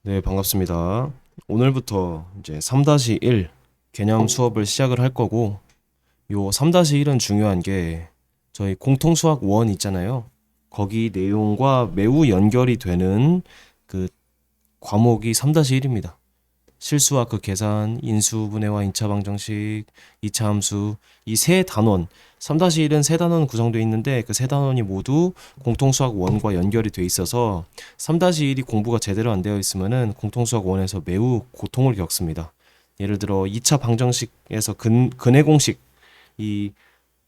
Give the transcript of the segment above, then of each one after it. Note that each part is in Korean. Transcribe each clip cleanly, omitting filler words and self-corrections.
네, 반갑습니다. 오늘부터 이제 3-1 개념 수업을 시작을 할 거고, 요 3-1은 중요한 게 저희 공통수학 원 있잖아요. 거기 내용과 매우 연결이 되는 그 과목이 3-1입니다. 실수와 그 계산, 인수분해와 인차 방정식, 이차 함수, 이 세 단원, 3-1은 세 단원 구성되어 있는데 그 세 단원이 모두 공통수학 원과 연결이 돼 있어서 3-1이 공부가 제대로 안 되어 있으면은 공통수학 원에서 매우 고통을 겪습니다. 예를 들어 2차 방정식에서 근해 공식, 이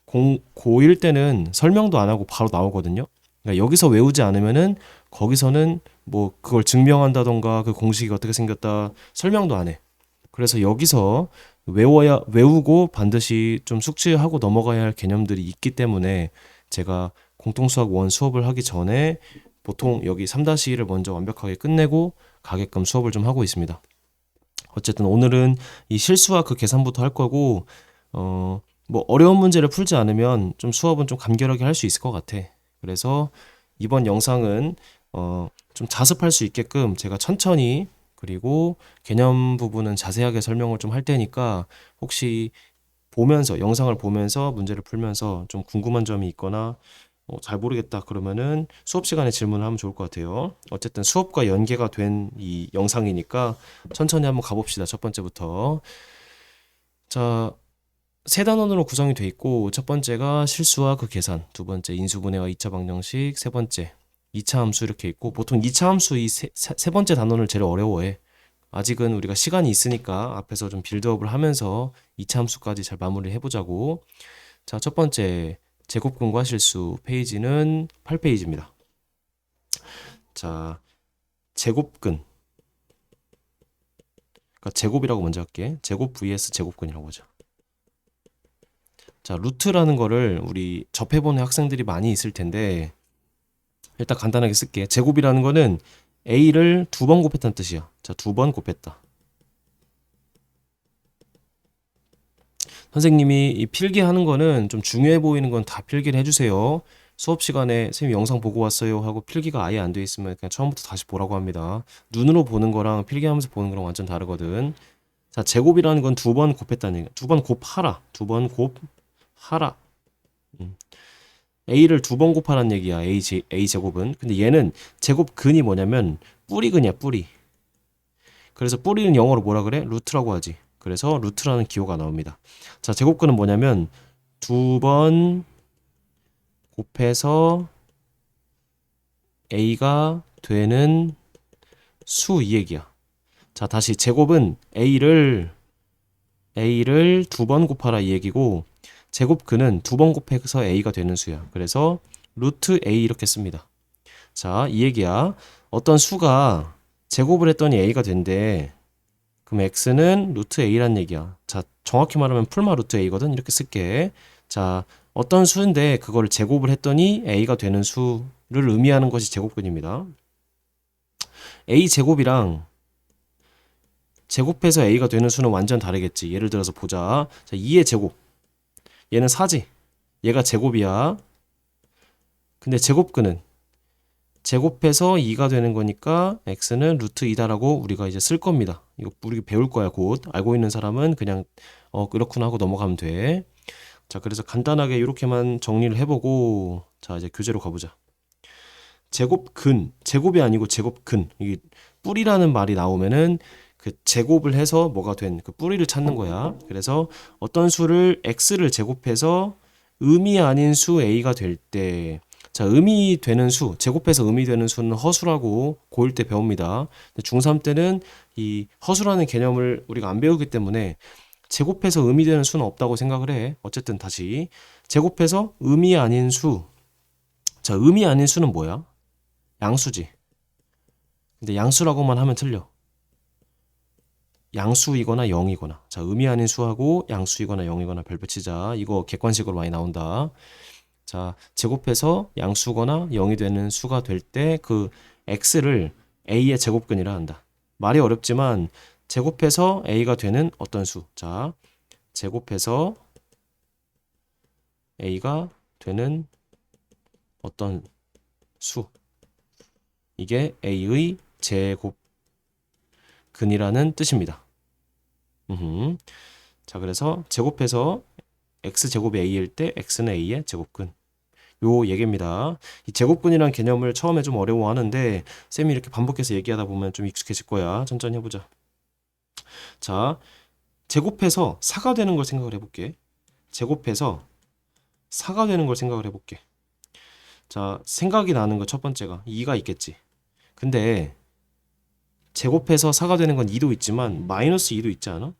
고1 때는 설명도 안 하고 바로 나오거든요. 그러니까 여기서 외우지 않으면은 거기서는 뭐 그걸 증명한다던가 그 공식이 어떻게 생겼다 설명도 안 해. 그래서 여기서 외우고 반드시 좀 숙지하고 넘어가야 할 개념들이 있기 때문에 제가 공통수학 원 수업을 하기 전에 보통 여기 3-1을 먼저 완벽하게 끝내고 가게끔 수업을 좀 하고 있습니다. 어쨌든 오늘은 이 실수와 그 계산부터 할 거고 뭐 어려운 문제를 풀지 않으면 좀 수업은 좀 간결하게 할 수 있을 것 같아. 그래서 이번 영상은 좀 자습할 수 있게끔 제가 천천히 그리고 개념 부분은 자세하게 설명을 좀 할 테니까 혹시 보면서 영상을 보면서 문제를 풀면서 좀 궁금한 점이 있거나 잘 모르겠다 그러면은 수업 시간에 질문을 하면 좋을 것 같아요. 어쨌든 수업과 연계가 된 이 영상이니까 천천히 한번 가봅시다. 첫 번째부터. 자, 세 단원으로 구성이 돼 있고 첫 번째가 실수와 그 계산, 두 번째 인수분해와 2차 방정식, 세 번째 2차 함수 이렇게 있고 보통 2차 함수 이 세 번째 단원을 제일 어려워해. 아직은 우리가 시간이 있으니까 앞에서 좀 빌드업을 하면서 2차 함수까지 잘 마무리를 해보자고. 자, 첫 번째 제곱근과 실수 페이지는 8페이지입니다. 자, 제곱근. 그러니까 제곱이라고 먼저 할게. 제곱 vs 제곱근이라고 하죠. 자, 루트라는 거를 우리 접해보는 학생들이 많이 있을 텐데 일단 간단하게 쓸게. 제곱이라는 거는 a를 두 번 곱했다는 뜻이야. 자, 두 번 곱했다. 선생님이 이 필기하는 거는 좀 중요해 보이는 건 다 필기를 해주세요. 수업 시간에 선생님 영상 보고 왔어요 하고 필기가 아예 안 돼 있으면 그냥 처음부터 다시 보라고 합니다. 눈으로 보는 거랑 필기하면서 보는 거랑 완전 다르거든. 자, 제곱이라는 건 두 번 곱했다는 얘기야. 두 번 곱하라. 두 번 곱하라. 음. a를 두 번 곱하라는 얘기야. a 제곱은. 근데 얘는 제곱근이 뭐냐면 뿌리근이야, 뿌리. 그래서 뿌리는 영어로 뭐라 그래? 루트라고 하지. 그래서 루트라는 기호가 나옵니다. 자, 제곱근은 뭐냐면 두 번 곱해서 a가 되는 수 이 얘기야. 자, 다시 제곱은 a를 두 번 곱하라 이 얘기고 제곱근은 두 번 곱해서 a가 되는 수야. 그래서 루트 a 이렇게 씁니다. 자, 이 얘기야. 어떤 수가 제곱을 했더니 a가 된대. 그럼 x는 루트 a란 얘기야. 자, 정확히 말하면 풀마 루트 a거든. 이렇게 쓸게. 자, 어떤 수인데 그걸 제곱을 했더니 a가 되는 수를 의미하는 것이 제곱근입니다. a 제곱이랑 제곱해서 a가 되는 수는 완전 다르겠지. 예를 들어서 보자. 자, 2의 제곱. 얘는 4지. 얘가 제곱이야. 근데 제곱근은 제곱해서 2가 되는 거니까 x는 루트 2다라고 우리가 이제 쓸 겁니다. 이거 우리 배울 거야, 곧. 알고 있는 사람은 그냥 그렇구나 하고 넘어가면 돼. 자, 그래서 간단하게 이렇게만 정리를 해보고 자, 이제 교재로 가보자. 제곱근, 제곱이 아니고 제곱근. 이 뿌리라는 말이 나오면은 그 제곱을 해서 뭐가 된 그 뿌리를 찾는 거야. 그래서 어떤 수를 x를 제곱해서 의미 아닌 수 a가 될 때, 자, 의미 되는 수, 제곱해서 의미 되는 수는 허수라고 고1 때 배웁니다. 근데 중3 때는 이 허수라는 개념을 우리가 안 배우기 때문에 제곱해서 의미 되는 수는 없다고 생각을 해. 어쨌든 다시 제곱해서 의미 아닌 수. 자, 의미 아닌 수는 뭐야? 양수지. 근데 양수라고만 하면 틀려. 양수이거나 0이거나. 자, 의미 아닌 수하고 양수이거나 0이거나 별 붙이자. 이거 객관식으로 많이 나온다. 자, 제곱해서 양수거나 0이 되는 수가 될 때 그 x를 a의 제곱근이라 한다. 말이 어렵지만 제곱해서 a가 되는 어떤 수. 자, 제곱해서 a가 되는 어떤 수. 이게 a의 제곱근이다. 근이라는 뜻입니다. 자, 그래서 제곱해서 x제곱이 a일 때 x는 a의 제곱근. 요 얘기입니다. 이 제곱근이란 개념을 처음에 좀 어려워하는데 쌤이 이렇게 반복해서 얘기하다 보면 좀 익숙해질 거야. 천천히 해보자. 자, 제곱해서 4가 되는 걸 생각을 해볼게. 제곱해서 4가 되는 걸 생각을 해볼게. 자, 생각이 나는 거 첫 번째가 2가 있겠지. 근데 제곱해서 4가 되는 건 2도 있지만 마이너스 2도 있지 않아?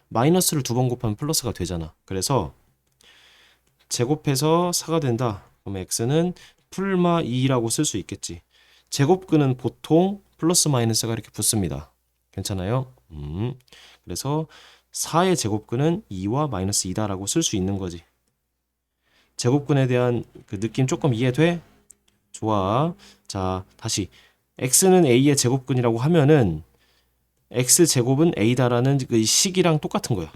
마이너스를 두 번 곱하면 플러스가 되잖아. 그래서 제곱해서 4가 된다. 그럼 x는 풀마 2라고 쓸 수 있겠지. 제곱근은 보통 플러스 마이너스가 이렇게 붙습니다. 괜찮아요? 그래서 4의 제곱근은 2와 마이너스 2다라고 쓸 수 있는 거지. 제곱근에 대한 그 느낌 조금 이해돼? 좋아. 자, 다시 x는 a의 제곱근이라고 하면은 x제곱은 a다라는 그 식이랑 똑같은 거야.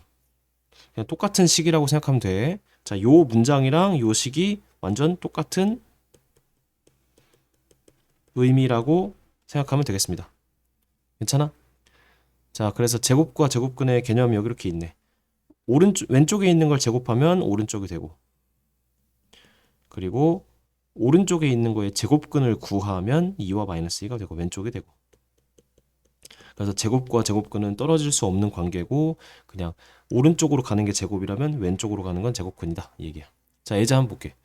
그냥 똑같은 식이라고 생각하면 돼. 자, 요 문장이랑 요 식이 완전 똑같은 의미라고 생각하면 되겠습니다. 괜찮아? 자, 그래서 제곱과 제곱근의 개념이 여기 이렇게 있네. 왼쪽에 있는 걸 제곱하면 오른쪽이 되고, 그리고 오른쪽에 있는 거에 제곱근을 구하면 2와 마이너스 2가 되고 왼쪽이 되고. 그래서 제곱과 제곱근은 떨어질 수 없는 관계고 그냥 오른쪽으로 가는 게 제곱이라면 왼쪽으로 가는 건 제곱근이다 이 얘기야. 자, 예제 한번 볼게.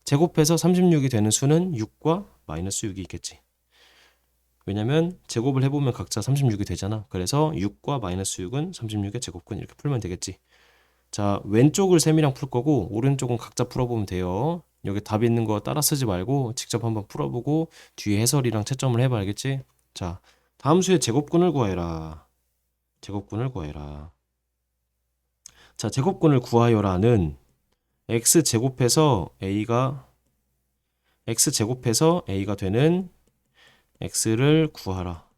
제곱해서 36이 되는 수는 6과 마이너스 6이 있겠지. 왜냐면 제곱을 해보면 각자 36이 되잖아. 그래서 6과 마이너스 6은 36의 제곱근 이렇게 풀면 되겠지. 자, 왼쪽을 셈이랑 풀 거고 오른쪽은 각자 풀어보면 돼요. 여기 답 있는 거 따라 쓰지 말고 직접 한번 풀어보고 뒤에 해설이랑 채점을 해봐. 알겠지? 자, 다음 수의 제곱근을 구하여라. 제곱근을 구하여라. 자, 제곱근을 구하여라는 x제곱해서 a가 되는 x를 구하라.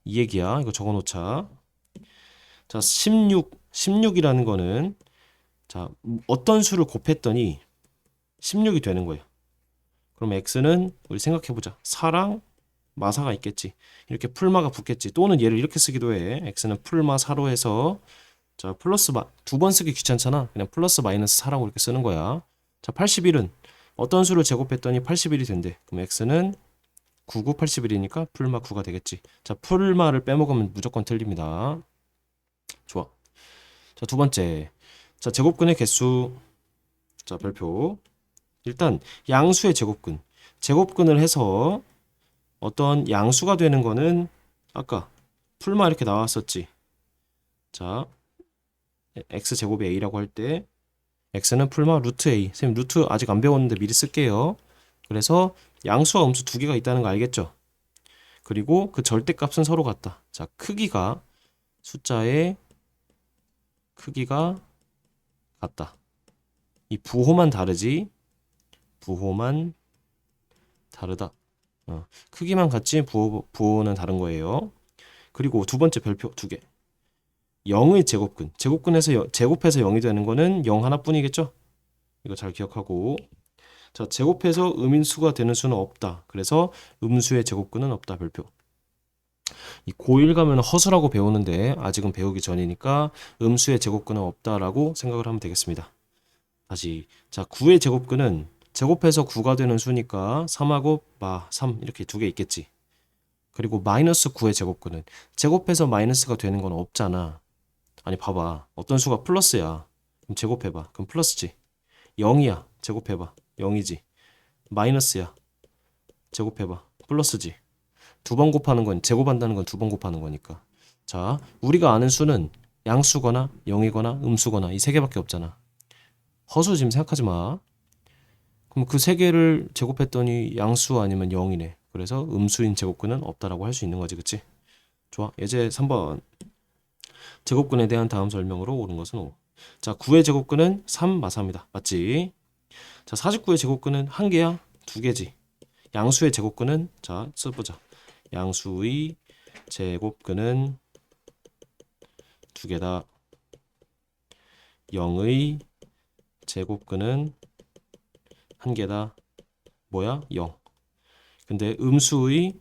이 얘기야. 이거 적어 놓자. 자, 16이라는 거는 자, 어떤 수를 곱했더니 16이 되는 거예요. 그럼 x는 우리 생각해 보자. 4랑 마사가 있겠지. 이렇게 풀마가 붙겠지. 또는 얘를 이렇게 쓰기도 해. x는 풀마 4로 해서 자, 플러스 두 번 쓰기 귀찮잖아. 그냥 플러스 마이너스 4라고 이렇게 쓰는 거야. 자, 81은 어떤 수를 제곱했더니 81이 된대. 그럼 x는 99, 81이니까 풀마 9가 되겠지. 자, 풀마를 빼먹으면 무조건 틀립니다. 좋아. 자, 두 번째. 자, 제곱근의 개수. 자, 별표. 일단 양수의 제곱근. 제곱근을 해서 어떤 양수가 되는 거는 아까 풀마 이렇게 나왔었지. 자, x제곱이 a라고 할 때 x는 풀마 루트 a. 선생님 루트 아직 안 배웠는데 미리 쓸게요. 그래서 양수와 음수 두 개가 있다는 거 알겠죠? 그리고 그 절대값은 서로 같다. 자, 크기가 숫자의 크기가 같다. 이 부호만 다르지 부호만 다르다. 크기만 같지 부호는 다른 거예요. 그리고 두 번째 별표 두 개. 0의 제곱근. 제곱근에서 제곱해서 0이 되는 거는 0 하나뿐이겠죠? 이거 잘 기억하고. 자, 제곱해서 음인수가 되는 수는 없다. 그래서 음수의 제곱근은 없다. 별표. 이 고1 가면 허수라고 배우는데 아직은 배우기 전이니까 음수의 제곱근은 없다라고 생각을 하면 되겠습니다. 다시. 자, 9의 제곱근은 제곱해서 9가 되는 수니까 3하고 3 이렇게 두 개 있겠지. 그리고 마이너스 9의 제곱근은 제곱해서 마이너스가 되는 건 없잖아. 아니 봐봐. 어떤 수가 플러스야. 그럼 제곱해봐. 그럼 플러스지. 0이야. 제곱해봐. 0이지. 마이너스야. 제곱해봐. 플러스지. 두 번 곱하는 건 제곱한다는 건 두 번 곱하는 거니까. 자, 우리가 아는 수는 양수거나 0이거나 음수거나 이 세 개밖에 없잖아. 허수 지금 생각하지 마. 그럼 그 세 개를 제곱했더니 양수 아니면 0이네. 그래서 음수인 제곱근은 없다라고 할 수 있는 거지. 그치? 좋아. 예제 3번. 제곱근에 대한 다음 설명으로 옳은 것은 5. 자, 9의 제곱근은 3 마사입니다. 맞지? 자, 49의 제곱근은 한 개야? 두 개지. 양수의 제곱근은 자, 써보자. 양수의 제곱근은 두 개다. 0의 제곱근은 한 개다. 뭐야? 0. 근데 음수의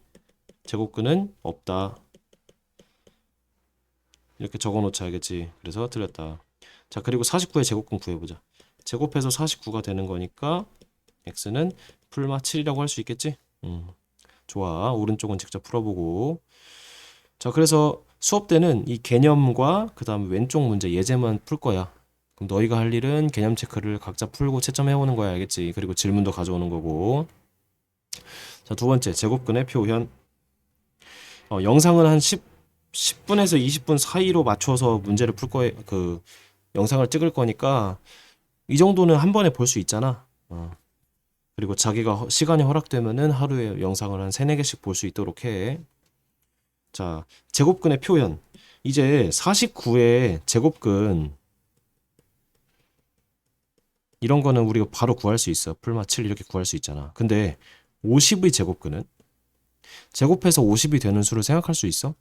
제곱근은 없다. 이렇게 적어 놓자 알겠지? 그래서 틀렸다. 자, 그리고 49의 제곱근 구해보자. 제곱해서 49가 되는 거니까 x는 풀마 7이라고 할 수 있겠지? 좋아. 오른쪽은 직접 풀어보고. 자, 그래서 수업 때는 이 개념과 그 다음 왼쪽 문제 예제만 풀 거야. 그럼 너희가 할 일은 개념 체크를 각자 풀고 채점해오는 거야, 알겠지? 그리고 질문도 가져오는 거고. 자, 두 번째, 제곱근의 표현. 영상은 한 10분에서 20분 사이로 맞춰서 문제를 풀 거에, 영상을 찍을 거니까 이 정도는 한 번에 볼 수 있잖아. 그리고 자기가 시간이 허락되면은 하루에 영상을 한 3, 4개씩 볼 수 있도록 해. 자, 제곱근의 표현. 이제 49의 제곱근 이런 거는 우리가 바로 구할 수 있어. 풀마 7 이렇게 구할 수 있잖아. 근데 50의 제곱근은 제곱해서 50이 되는 수를 생각할 수 있어?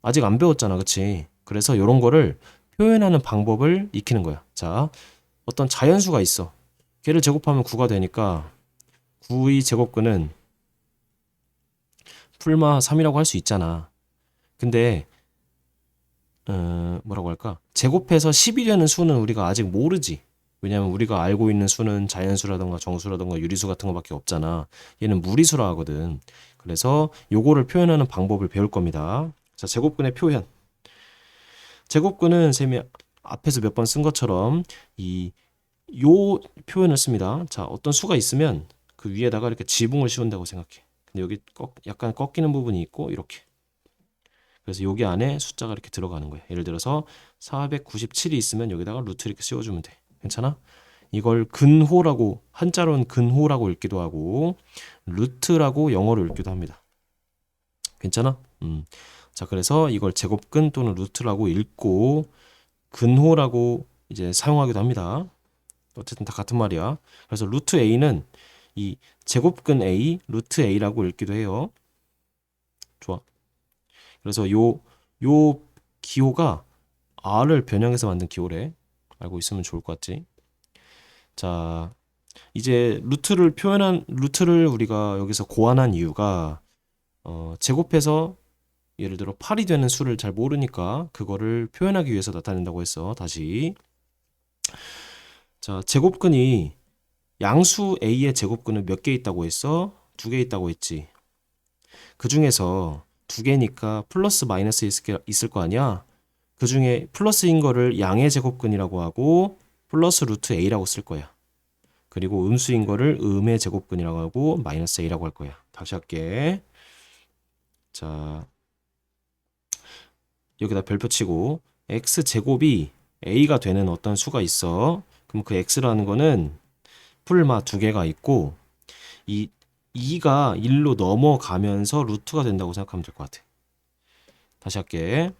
아직 안 배웠잖아. 그치? 그래서 이런 거를 표현하는 방법을 익히는 거야. 자, 어떤 자연수가 있어. 걔를 제곱하면 9가 되니까 9의 제곱근은 풀마 3이라고 할 수 있잖아. 근데 뭐라고 할까? 제곱해서 10이 되는 수는 우리가 아직 모르지. 왜냐면 우리가 알고 있는 수는 자연수라던가 정수라던가 유리수 같은 거밖에 없잖아. 얘는 무리수라 하거든. 그래서 요거를 표현하는 방법을 배울 겁니다. 자, 제곱근의 표현. 제곱근은 쌤이 앞에서 몇 번 쓴 것처럼 요 표현을 씁니다. 자, 어떤 수가 있으면 그 위에다가 이렇게 지붕을 씌운다고 생각해. 근데 여기 약간 꺾이는 부분이 있고 이렇게. 그래서 여기 안에 숫자가 이렇게 들어가는 거예요. 예를 들어서 497이 있으면 여기다가 루트 이렇게 씌워주면 돼. 괜찮아? 이걸 근호라고, 한자로는 근호라고 읽기도 하고 루트라고 영어로 읽기도 합니다. 괜찮아? 자, 그래서 이걸 제곱근 또는 루트라고 읽고 근호라고 이제 사용하기도 합니다. 어쨌든 다 같은 말이야. 그래서 루트 a는 이 제곱근 a, 루트 a라고 읽기도 해요. 좋아. 그래서 요 기호가 r을 변형해서 만든 기호래. 알고 있으면 좋을 것 같지? 자, 이제 루트를 우리가 여기서 고안한 이유가 제곱해서 예를 들어 8이 되는 수를 잘 모르니까 그거를 표현하기 위해서 나타낸다고 했어. 다시. 자, 제곱근이 양수 a의 제곱근은 몇 개 있다고 했어? 2개 있다고 했지. 그 중에서 2개니까 플러스 마이너스 있을 거 아니야? 그 중에 플러스인 거를 양의 제곱근이라고 하고 플러스 루트 a라고 쓸 거야. 그리고 음수인 거를 음의 제곱근이라고 하고 마이너스 a라고 할 거야. 다시 할게. 자, 여기다 별표 치고 x 제곱이 a가 되는 어떤 수가 있어. 그럼 그 x라는 거는 풀마 2개가 있고 이 2가 1로 넘어가면서 루트가 된다고 생각하면 될 것 같아. 다시 할게.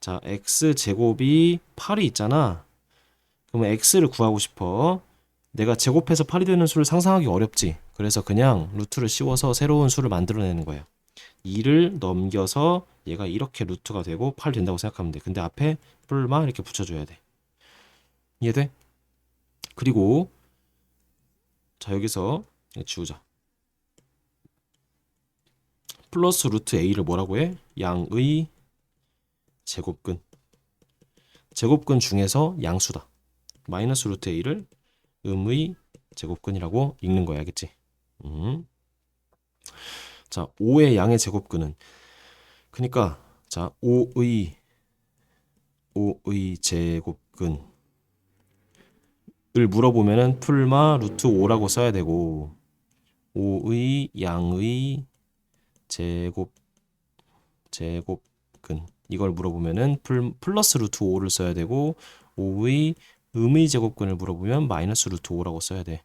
자, x 제곱이 8이 있잖아. 그러면 x를 구하고 싶어. 내가 제곱해서 8이 되는 수를 상상하기 어렵지. 그래서 그냥 루트를 씌워서 새로운 수를 만들어내는 거예요. 2를 넘겨서 얘가 이렇게 루트가 되고 8 된다고 생각하면 돼. 근데 앞에 뿔마 이렇게 붙여줘야 돼. 이해돼? 그리고 자, 여기서 지우자. 플러스 루트 a를 뭐라고 해? 양의 제곱근. 제곱근 중에서 양수다. 마이너스 루트 a를 음의 제곱근이라고 읽는 거야. 알겠지? 자, 5의 양의 제곱근은 그러니까 자, 5의 제곱근을 물어보면은 풀마 루트 5라고 써야 되고 5의 양의 제곱근 이걸 물어보면은 플러스 루트 5를 써야 되고 5의 음의 제곱근을 물어보면 마이너스 루트 5라고 써야 돼.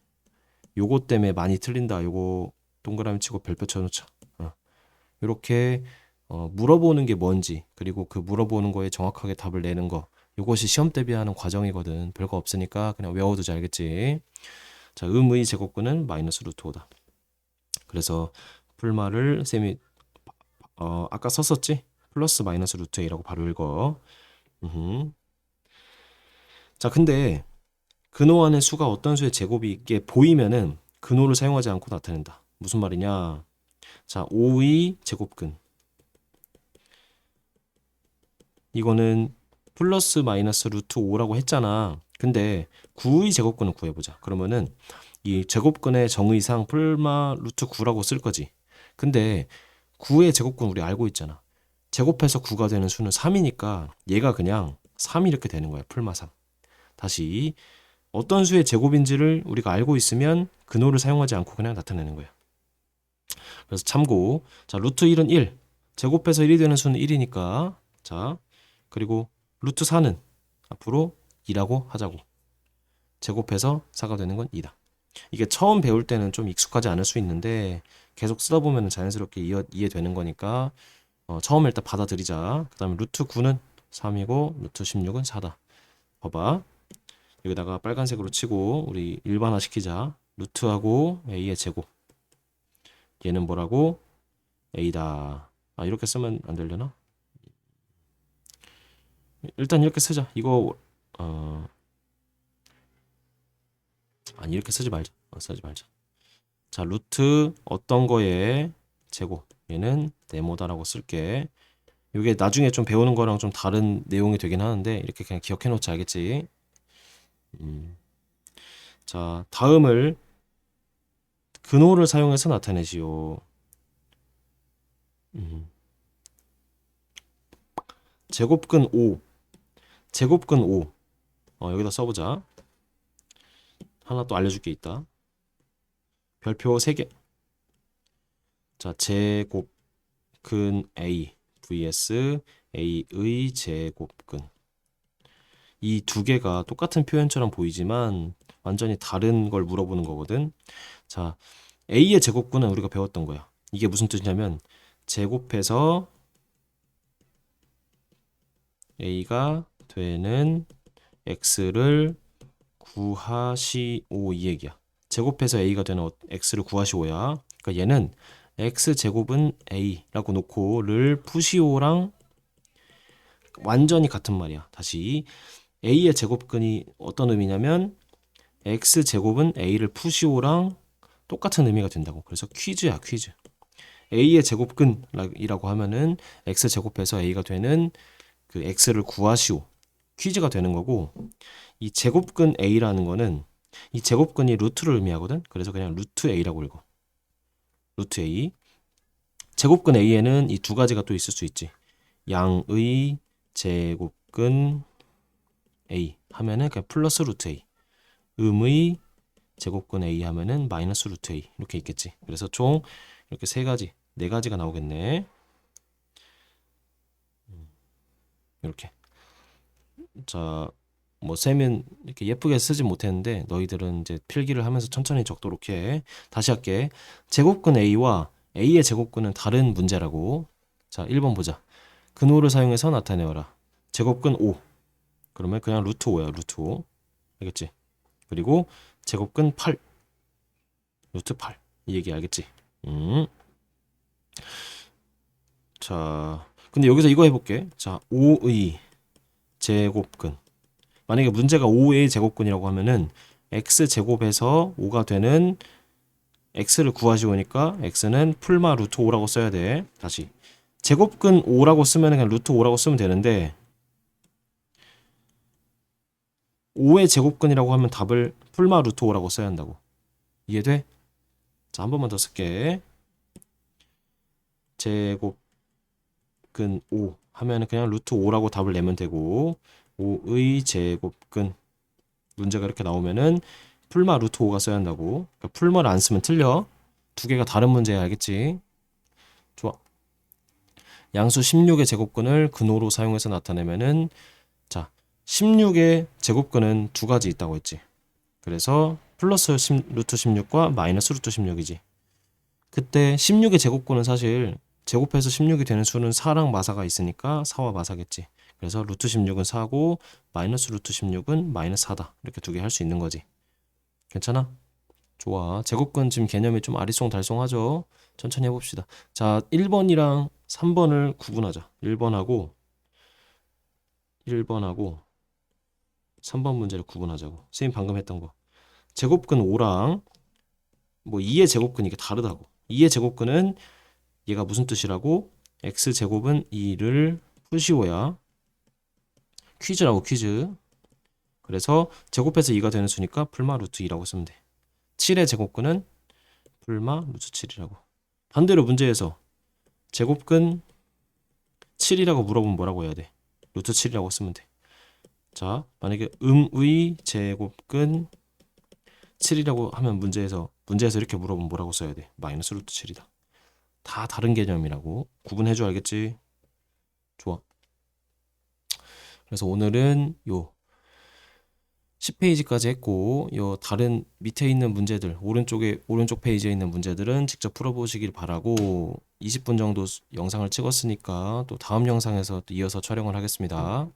요거 때문에 많이 틀린다. 요거 동그라미 치고 별표 쳐놓자. 이렇게 물어보는 게 뭔지 그리고 그 물어보는 거에 정확하게 답을 내는 거 이것이 시험 대비하는 과정이거든. 별거 없으니까 그냥 외워두자. 알겠지? 자, 음의 제곱근은 마이너스 루트 5다. 그래서 풀마를 쌤이 아까 썼었지? 플러스 마이너스 루트 a라고 바로 읽어. 자, 근데 근호 안의 수가 어떤 수의 제곱이 있게 보이면은 근호를 사용하지 않고 나타낸다. 무슨 말이냐? 자, 5의 제곱근 이거는 플러스 마이너스 루트 5라고 했잖아. 근데 9의 제곱근을 구해보자. 그러면은 이 제곱근의 정의상 풀마 루트 9라고 쓸 거지. 근데 9의 제곱근 우리 알고 있잖아. 제곱해서 9가 되는 수는 3이니까 얘가 그냥 3 이렇게 되는 거야. 풀마 3. 다시 어떤 수의 제곱인지를 우리가 알고 있으면 근호를 사용하지 않고 그냥 나타내는 거야. 그래서 참고. 자, 루트 1은 1. 제곱해서 1이 되는 수는 1이니까. 자, 그리고 루트 4는 앞으로 2라고 하자고. 제곱해서 4가 되는 건 2다. 이게 처음 배울 때는 좀 익숙하지 않을 수 있는데 계속 쓰다 보면 자연스럽게 이해되는 거니까 처음에 일단 받아들이자. 그 다음에 루트 9는 3이고 루트 16은 4다. 봐봐. 여기다가 빨간색으로 치고 우리 일반화 시키자. 루트하고 a의 제곱. 얘는 뭐라고? a다. 아, 이렇게 쓰면 안 되려나? 일단 이렇게 쓰자. 이거 아니 이렇게 쓰지 말자. 쓰지 말자. 자, 루트 어떤 거에 제곱. 얘는 네모다라고 쓸게. 이게 나중에 좀 배우는 거랑 좀 다른 내용이 되긴 하는데 이렇게 그냥 기억해 놓자. 알겠지? 자, 다음을 근호를 사용해서 나타내시오. 제곱근 5. 제곱근 5. 여기다 써보자. 하나 또 알려줄 게 있다. 별표 3개. 자, 제곱근 A vs A의 제곱근. 이 두 개가 똑같은 표현처럼 보이지만 완전히 다른 걸 물어보는 거거든. 자, A의 제곱근은 우리가 배웠던 거야. 이게 무슨 뜻이냐면 제곱해서 A가 되는 X를 구하시오 이 얘기야. 제곱해서 A가 되는 X를 구하시오야. 그러니까 얘는 X제곱은 A라고 놓고 를 푸시오랑 완전히 같은 말이야. 다시 A의 제곱근이 어떤 의미냐면 X제곱은 A를 푸시오랑 똑같은 의미가 된다고. 그래서 퀴즈야, 퀴즈. A의 제곱근이라고 하면은 X제곱해서 A가 되는 그 X를 구하시오. 퀴즈가 되는 거고, 이 제곱근 A라는 거는 이 제곱근이 루트를 의미하거든. 그래서 그냥 루트 A라고 읽어. 루트 A. 제곱근 A에는 이 두 가지가 또 있을 수 있지. 양의 제곱근 A 하면은 그냥 플러스 루트 A. 음의 제곱근 A 하면은 마이너스 루트 A. 이렇게 있겠지. 그래서 총 이렇게 세 가지, 네 가지가 나오겠네. 이렇게. 자, 뭐 쌤은 이렇게 예쁘게 쓰지 못했는데 너희들은 이제 필기를 하면서 천천히 적도록 해. 다시 할게. 제곱근 A와 A의 제곱근은 다른 문제라고. 자, 1번 보자. 근호를 사용해서 나타내어라. 제곱근 5. 그러면 그냥 루트 5야. 루트 5. 알겠지? 그리고 제곱근 8. 루트 8. 이 얘기 알겠지? 자, 근데 여기서 이거 해볼게. 자, 5의 제곱근. 만약에 문제가 5의 제곱근이라고 하면은 x제곱에서 5가 되는 x를 구하시오니까 x는 풀마 루트 5라고 써야 돼. 다시. 제곱근 5라고 쓰면 그냥 루트 5라고 쓰면 되는데 5의 제곱근이라고 하면 답을 풀마 루트 5라고 써야 한다고. 이해돼? 자, 한 번만 더 쓸게. 제곱근 5 하면은 그냥 루트 5라고 답을 내면 되고 5의 제곱근 문제가 이렇게 나오면은 풀마 루트 5가 써야 한다고. 그러니까 풀마를 안 쓰면 틀려. 두 개가 다른 문제야. 알겠지? 좋아. 양수 16의 제곱근을 근호로 사용해서 나타내면은 자, 16의 제곱근은 두 가지 있다고 했지. 그래서 플러스 루트 16과 마이너스 루트 16이지. 그때 16의 제곱근은 사실 제곱해서 16이 되는 수는 4랑 마사가 있으니까 4와 마사겠지. 그래서 루트 16은 4고 마이너스 루트 16은 마이너스 4다. 이렇게 두 개 할 수 있는 거지. 괜찮아? 좋아. 제곱근 지금 개념이 좀 아리송달송하죠? 천천히 해봅시다. 자, 1번이랑 3번을 구분하자. 1번하고 3번 문제를 구분하자고. 선생님 방금 했던 거. 제곱근 5랑 뭐 2의 제곱근 이게 다르다고. 2의 제곱근은 얘가 무슨 뜻이라고? x제곱은 2를 푸시오야. 퀴즈라고 퀴즈. 그래서 제곱해서 2가 되는 수니까 풀마 루트 2라고 쓰면 돼. 7의 제곱근은 풀마 루트 7이라고. 반대로 문제에서 제곱근 7이라고 물어보면 뭐라고 해야 돼? 루트 7이라고 쓰면 돼. 자, 만약에 음의 제곱근 7이라고 하면 문제에서 이렇게 물어보면 뭐라고 써야 돼? 마이너스 루트 7이다. 다 다른 개념이라고. 구분해줘, 알겠지? 좋아. 그래서 오늘은 요 10페이지까지 했고, 요 다른 밑에 있는 문제들, 오른쪽 페이지에 있는 문제들은 직접 풀어보시길 바라고, 20분 정도 영상을 찍었으니까 또 다음 영상에서 또 이어서 촬영을 하겠습니다.